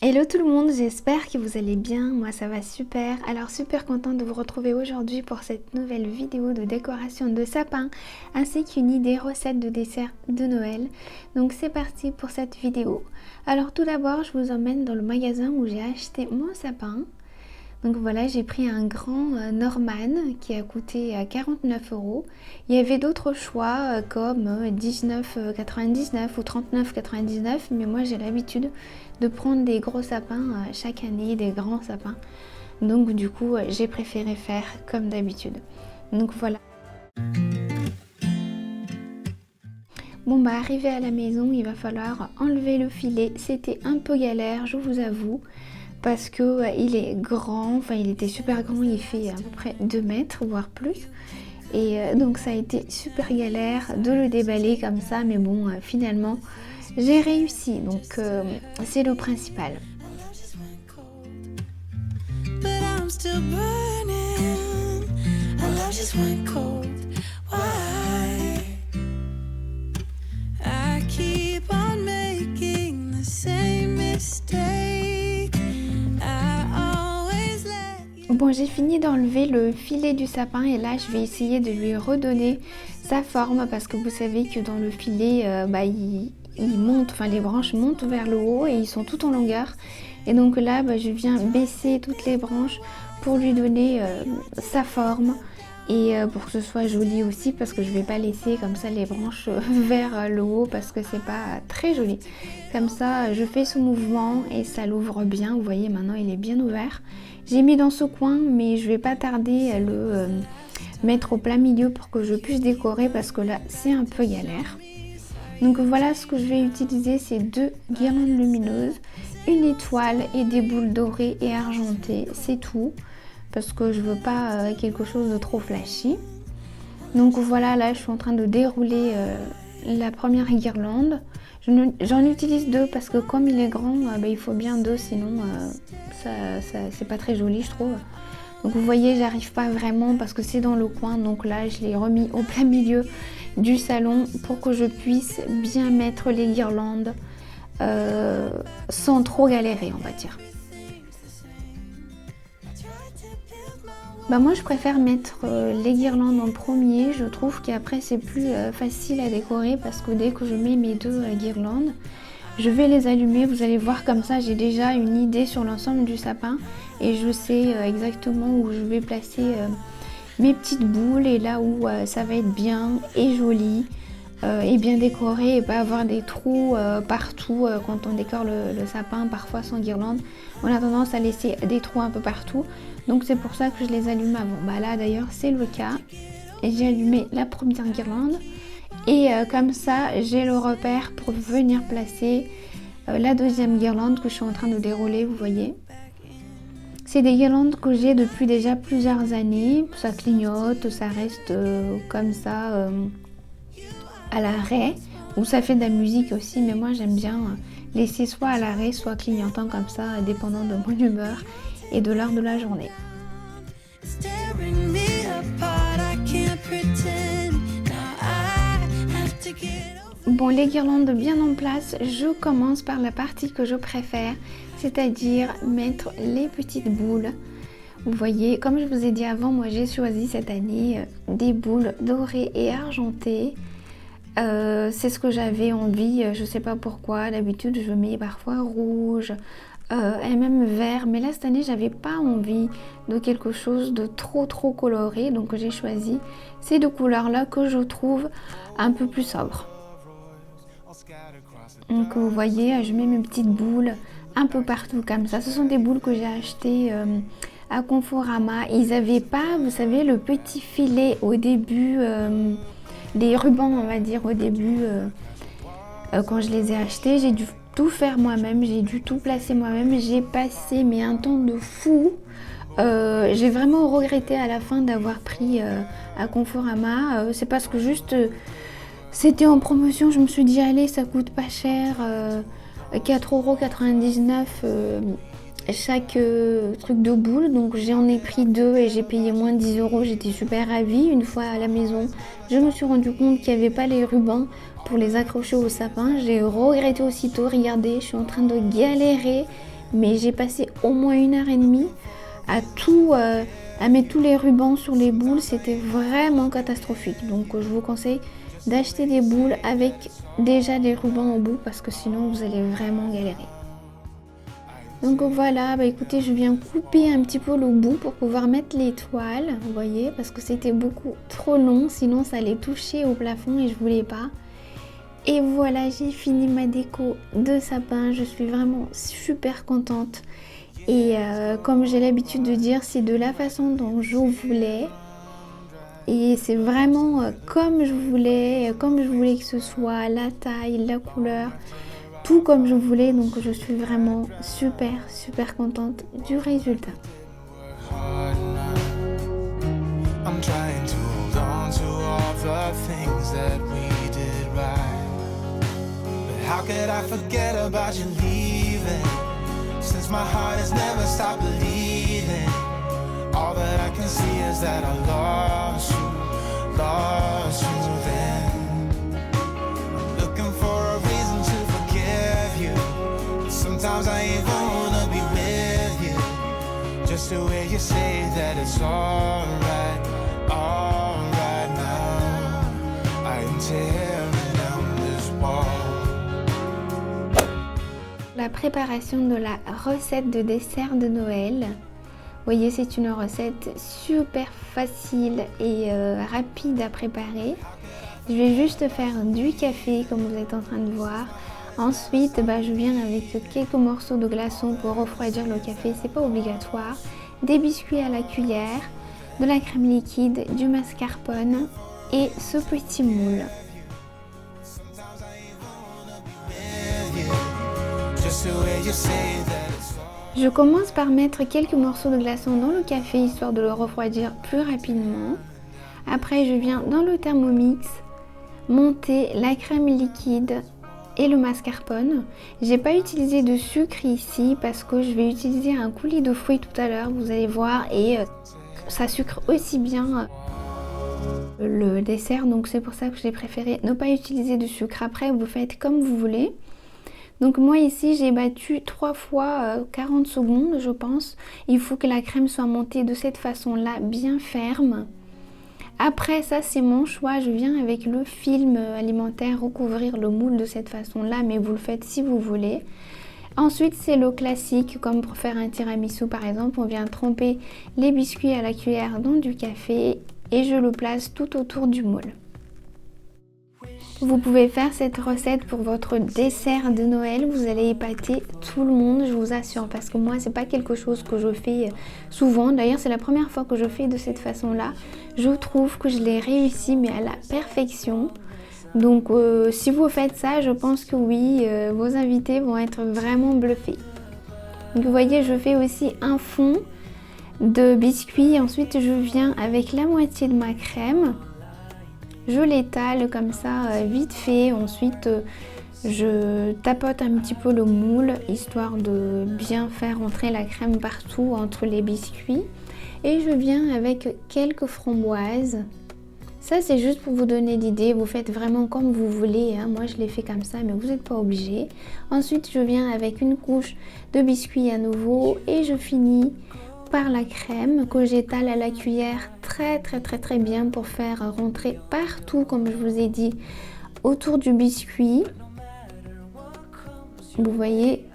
Hello tout le monde, j'espère que vous allez bien, moi ça va super. Alors super contente de vous retrouver aujourd'hui pour cette nouvelle vidéo de décoration de sapin ainsi qu'une idée recette de dessert de Noël. Donc c'est parti pour cette vidéo. Alors tout d'abord je vous emmène dans le magasin où j'ai acheté mon sapin. Donc voilà, j'ai pris un grand Norman qui a coûté 49 €. Il y avait d'autres choix comme 19,99 ou 39,99, mais moi j'ai l'habitude de prendre des gros sapins chaque année, des grands sapins. Donc du coup, j'ai préféré faire comme d'habitude. Donc voilà. Bon bah arrivé à la maison, il va falloir enlever le filet. C'était un peu galère, je vous avoue. Parce que il est grand, enfin il était super grand, il fait à peu près 2 mètres voire plus. Et donc ça a été super galère de le déballer comme ça, mais bon finalement j'ai réussi, donc c'est le principal. Bon, j'ai fini d'enlever le filet du sapin et là je vais essayer de lui redonner sa forme parce que vous savez que dans le filet il monte, enfin les branches montent vers le haut et ils sont tout en longueur, et donc là je viens baisser toutes les branches pour lui donner sa forme et pour que ce soit joli aussi, parce que je vais pas laisser comme ça les branches vers le haut parce que c'est pas très joli. Comme ça je fais ce mouvement et ça l'ouvre bien. Vous voyez, maintenant il est bien ouvert. J'ai mis dans ce coin, mais je vais pas tarder à le mettre au plein milieu pour que je puisse décorer parce que là c'est un peu galère. Donc voilà, ce que je vais utiliser, c'est 2 guirlandes lumineuses, une étoile et des boules dorées et argentées, c'est tout, parce que je veux pas quelque chose de trop flashy. Donc voilà, là je suis en train de dérouler la première guirlande. J'en utilise 2 parce que comme il est grand, il faut bien 2, sinon c'est pas très joli je trouve. Donc vous voyez, j'arrive pas vraiment parce que c'est dans le coin, donc là je l'ai remis au plein milieu du salon pour que je puisse bien mettre les guirlandes sans trop galérer, on va dire. Moi je préfère mettre les guirlandes en premier, je trouve qu'après c'est plus facile à décorer parce que dès que je mets mes 2 guirlandes, je vais les allumer, vous allez voir, comme ça j'ai déjà une idée sur l'ensemble du sapin et je sais exactement où je vais placer mes petites boules et là où ça va être bien et joli et bien décoré et pas avoir des trous partout quand on décore le sapin. Parfois sans guirlande, on a tendance à laisser des trous un peu partout, donc c'est pour ça que je les allume avant. Là d'ailleurs c'est le cas, et j'ai allumé la première guirlande. Et comme ça, j'ai le repère pour venir placer la deuxième guirlande que je suis en train de dérouler, vous voyez. C'est des guirlandes que j'ai depuis déjà plusieurs années. Ça clignote, ça reste comme ça à l'arrêt. Ou ça fait de la musique aussi, mais moi j'aime bien laisser soit à l'arrêt, soit clignotant comme ça, dépendant de mon humeur et de l'heure de la journée. Bon, les guirlandes bien en place, je commence par la partie que je préfère, c'est-à-dire mettre les petites boules. Vous voyez, comme je vous ai dit avant, moi j'ai choisi cette année des boules dorées et argentées. C'est ce que j'avais envie, je sais pas pourquoi. D'habitude je mets parfois rouge et même vert, mais là cette année j'avais pas envie de quelque chose de trop coloré, donc j'ai choisi ces 2 couleurs là que je trouve un peu plus sobres. Donc vous voyez, je mets mes petites boules un peu partout comme ça. Ce sont des boules que j'ai achetées à Conforama. Ils n'avaient pas, vous savez, le petit filet au début, les rubans on va dire au début. Quand je les ai achetés, j'ai dû tout faire moi-même, j'ai dû tout placer moi-même. J'ai passé un temps de fou. J'ai vraiment regretté à la fin d'avoir pris à Conforama. C'est parce que juste c'était en promotion, je me suis dit allez, ça coûte pas cher, 4,99 € chaque truc de boule, donc j'en ai pris 2 et j'ai payé moins de 10 €. J'étais super ravie. Une fois à la maison, je me suis rendu compte qu'il n'y avait pas les rubans pour les accrocher au sapin. J'ai regretté aussitôt. Regardez, je suis en train de galérer mais j'ai passé au moins 1 heure et demie à mettre tous les rubans sur les boules. C'était vraiment catastrophique. Donc je vous conseille d'acheter des boules avec déjà des rubans au bout parce que sinon vous allez vraiment galérer. Donc voilà, bah écoutez, je viens couper un petit peu le bout pour pouvoir mettre les toiles, vous voyez, parce que c'était beaucoup trop long, sinon ça allait toucher au plafond et je voulais pas. Et voilà, j'ai fini ma déco de sapin, je suis vraiment super contente. Et comme j'ai l'habitude de dire, c'est de la façon dont je voulais. Et c'est vraiment comme je voulais que ce soit, la taille, la couleur. Tout comme je voulais, donc je suis vraiment super contente du résultat. I'm trying to hold on to all the things that we did right. But how could I forget about you leaving? Since my heart has never stopped believing. All that I can see is that I lost you then. I'm looking for a reason to forgive you. Sometimes I even wanna be with you. Just the way you say that it's alright now. I am tearing down this wall. La préparation de la recette de dessert de Noël. Vous voyez, c'est une recette super facile et rapide à préparer. Je vais juste faire du café comme vous êtes en train de voir. Ensuite, je viens avec quelques morceaux de glaçons pour refroidir le café, c'est pas obligatoire. Des biscuits à la cuillère, de la crème liquide, du mascarpone et ce petit moule. Je commence par mettre quelques morceaux de glaçons dans le café histoire de le refroidir plus rapidement. Après, je viens dans le Thermomix monter la crème liquide et le mascarpone. J'ai pas utilisé de sucre ici parce que je vais utiliser un coulis de fruits tout à l'heure, vous allez voir, et ça sucre aussi bien le dessert, donc c'est pour ça que j'ai préféré ne pas utiliser de sucre. Après, vous faites comme vous voulez. Donc moi ici j'ai battu 3 fois 40 secondes je pense. Il faut que la crème soit montée de cette façon là, bien ferme. Après ça c'est mon choix, je viens avec le film alimentaire recouvrir le moule de cette façon là, mais vous le faites si vous voulez. Ensuite c'est le classique, comme pour faire un tiramisu par exemple, on vient tremper les biscuits à la cuillère dans du café et je le place tout autour du moule. Vous pouvez faire cette recette pour votre dessert de Noël, vous allez épater tout le monde, je vous assure, parce que moi c'est pas quelque chose que je fais souvent. D'ailleurs c'est la première fois que je fais de cette façon là. Je trouve que je l'ai réussi mais à la perfection. Donc si vous faites ça, je pense que oui, vos invités vont être vraiment bluffés. Donc vous voyez, je fais aussi un fond de biscuits, ensuite je viens avec la moitié de ma crème. Je l'étale comme ça vite fait, ensuite je tapote un petit peu le moule histoire de bien faire entrer la crème partout entre les biscuits. Et je viens avec quelques framboises. Ça c'est juste pour vous donner l'idée, vous faites vraiment comme vous voulez, hein. Moi je l'ai fait comme ça mais vous n'êtes pas obligé. Ensuite je viens avec une couche de biscuits à nouveau et je finis par la crème que j'étale à la cuillère très bien pour faire rentrer partout, comme je vous ai dit, autour du biscuit. Vous voyez,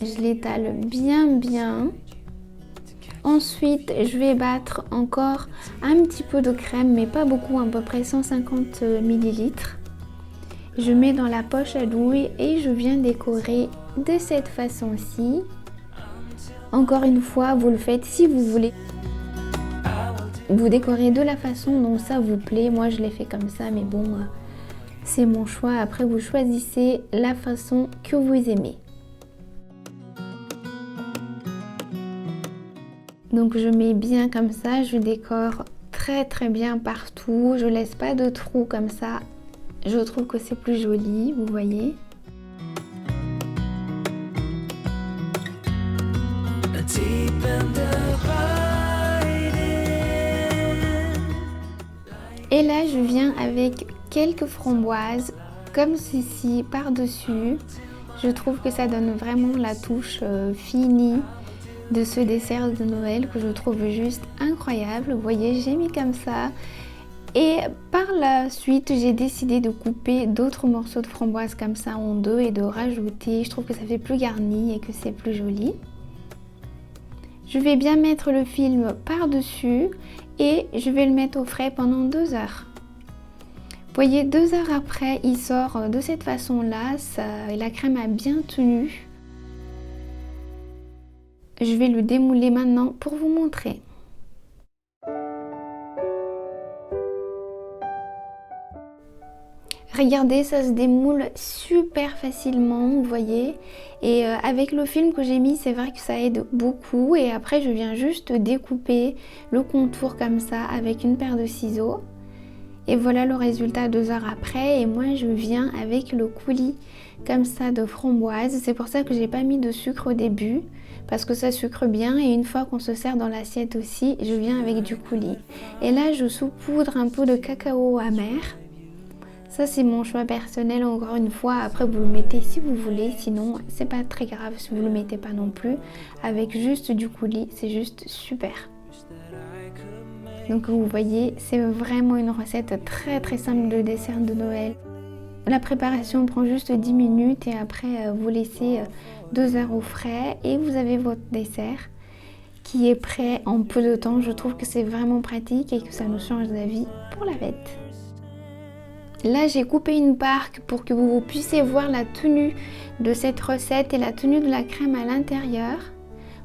je l'étale bien. Ensuite je vais battre encore un petit peu de crème, mais pas beaucoup, à peu près 150 ml. Je mets dans la poche à douille et je viens décorer de cette façon-ci. Encore une fois, vous le faites si vous voulez. Vous décorez de la façon dont ça vous plaît. Moi, je l'ai fait comme ça, mais bon, c'est mon choix. Après, vous choisissez la façon que vous aimez. Donc, je mets bien comme ça. Je décore très bien partout. Je laisse pas de trous comme ça. Je trouve que c'est plus joli, vous voyez. Et là je viens avec quelques framboises comme ceci par dessus Je trouve que ça donne vraiment la touche finie de ce dessert de Noël que je trouve juste incroyable. Vous voyez, j'ai mis comme ça. Et par la suite, j'ai décidé de couper d'autres morceaux de framboise comme ça en deux et de rajouter. Je trouve que ça fait plus garni et que c'est plus joli. Je vais bien mettre le film par-dessus et je vais le mettre au frais pendant 2 heures. Vous voyez, 2 heures après, il sort de cette façon-là. La crème a bien tenu. Je vais le démouler maintenant pour vous montrer. Regardez, ça se démoule super facilement, vous voyez. Et avec le film que j'ai mis, c'est vrai que ça aide beaucoup. Et après, je viens juste découper le contour comme ça avec une paire de ciseaux. Et voilà le résultat 2 heures après. Et moi, je viens avec le coulis comme ça de framboise. C'est pour ça que j'ai pas mis de sucre au début, parce que ça sucre bien. Et une fois qu'on se sert dans l'assiette aussi, je viens avec du coulis. Et là, je saupoudre un peu de cacao amer. Ça, c'est mon choix personnel, encore une fois. Après, vous le mettez si vous voulez. Sinon, c'est pas très grave si vous le mettez pas non plus. Avec juste du coulis, c'est juste super. Donc, vous voyez, c'est vraiment une recette très très simple de dessert de Noël. La préparation prend juste 10 minutes et après, vous laissez 2 heures au frais et vous avez votre dessert qui est prêt en peu de temps. Je trouve que c'est vraiment pratique et que ça nous change la vie pour la fête. Là, j'ai coupé une part pour que vous puissiez voir la tenue de cette recette et la tenue de la crème à l'intérieur.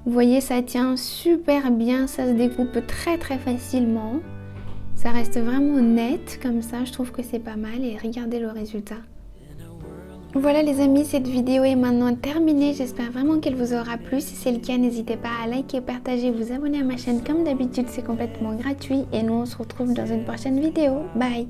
Vous voyez, ça tient super bien, ça se découpe très très facilement. Ça reste vraiment net comme ça, je trouve que c'est pas mal et regardez le résultat. Voilà les amis, cette vidéo est maintenant terminée. J'espère vraiment qu'elle vous aura plu. Si c'est le cas, n'hésitez pas à liker, partager, vous abonner à ma chaîne. Comme d'habitude, c'est complètement gratuit et nous on se retrouve dans une prochaine vidéo. Bye!